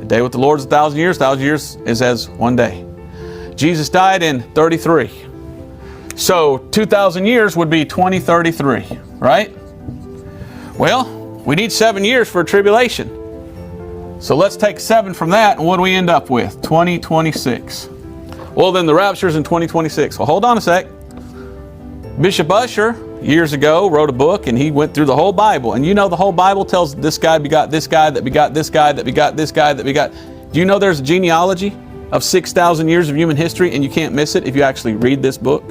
day with the Lord is 1,000 years. 1,000 years is as one day. Jesus died in 33. So 2,000 years would be 2033, right? Well, we need 7 years for a tribulation. So let's take 7 from that, and what do we end up with? 2026. Well, then the rapture's in 2026. Well, hold on a sec. Bishop Ussher, years ago, wrote a book, and he went through the whole Bible. And you know the whole Bible tells this guy begot this guy, that begot this guy, that begot this guy, that begot... Do you know there's a genealogy of 6,000 years of human history, and you can't miss it if you actually read this book?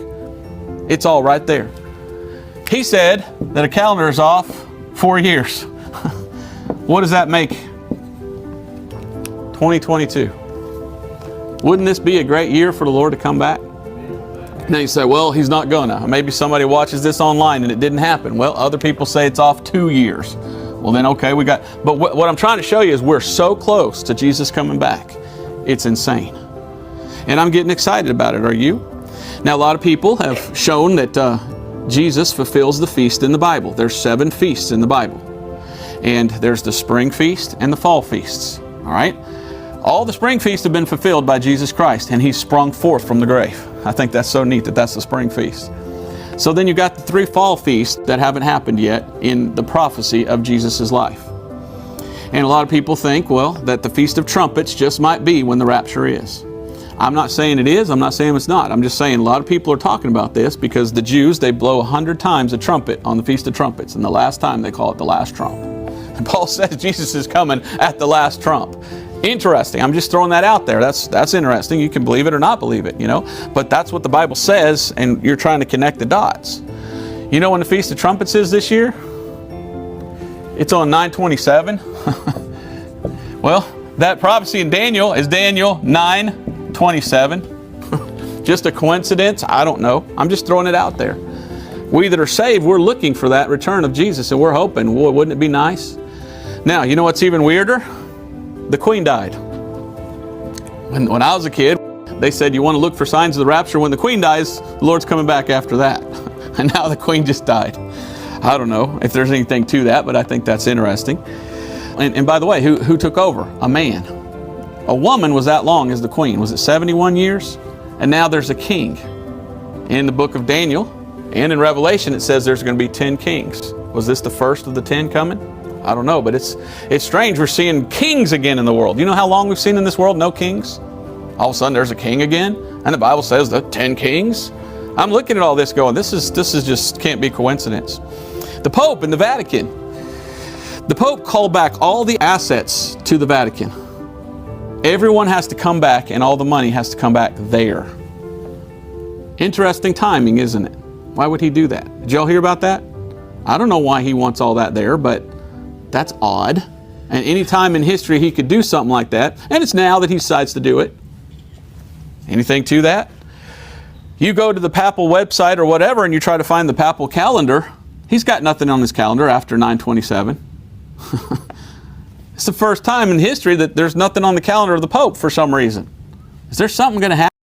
It's all right there. He said that a calendar is off 4 years. What does that make? 2022. Wouldn't this be a great year for the Lord to come back? Now you say, well, He's not gonna. Maybe somebody watches this online and it didn't happen. Well, other people say it's off 2 years. Well then, okay, we got... But what I'm trying to show you is we're so close to Jesus coming back. It's insane. And I'm getting excited about it. Are you? Now, a lot of people have shown that Jesus fulfills the feast in the Bible. There's 7 feasts in the Bible. And there's the spring feast and the fall feasts. All right? All the spring feasts have been fulfilled by Jesus Christ, and He's sprung forth from the grave. I think that's so neat that that's the spring feast. So then you've got the 3 fall feasts that haven't happened yet in the prophecy of Jesus' life. And a lot of people think, well, that the Feast of Trumpets just might be when the rapture is. I'm not saying it is, I'm not saying it's not. I'm just saying a lot of people are talking about this because the Jews, they blow 100 times a trumpet on the Feast of Trumpets, and the last time they call it the last trump. And Paul says Jesus is coming at the last trump. Interesting. I'm just throwing that out there. That's interesting. You can believe it or not believe it, you know. But that's what the Bible says, and you're trying to connect the dots. You know when the Feast of Trumpets is this year? It's on 9/27. Well, that prophecy in Daniel is Daniel 9:27. Just a coincidence? I don't know. I'm just throwing it out there. We that are saved, we're looking for that return of Jesus, and we're hoping. Well, wouldn't it be nice? Now, you know what's even weirder? The Queen died. When I was a kid, they said you want to look for signs of the rapture. When the Queen dies, the Lord's coming back after that. And now the Queen just died. I don't know if there's anything to that, but I think that's interesting. And by the way, who took over? A man. A woman was that long as the Queen. Was it 71 years? And now there's a king. In the book of Daniel and in Revelation, it says there's going to be 10 kings. Was this the first of the 10 coming? I don't know, but it's strange. We're seeing kings again in the world. You know how long we've seen in this world no kings? All of a sudden there's a king again, and the Bible says the 10 kings. I'm looking at all this going, this is just can't be coincidence. The Pope in the Vatican. The Pope called back all the assets to the Vatican. Everyone has to come back, and all the money has to come back there. Interesting timing, isn't it? Why would he do that? Did y'all hear about that? I don't know why he wants all that there, but that's odd. And any time in history he could do something like that, and it's now that he decides to do it. Anything to that? You go to the papal website or whatever and you try to find the papal calendar, he's got nothing on his calendar after 9/27. It's the first time in history that there's nothing on the calendar of the Pope for some reason. Is there something going to happen?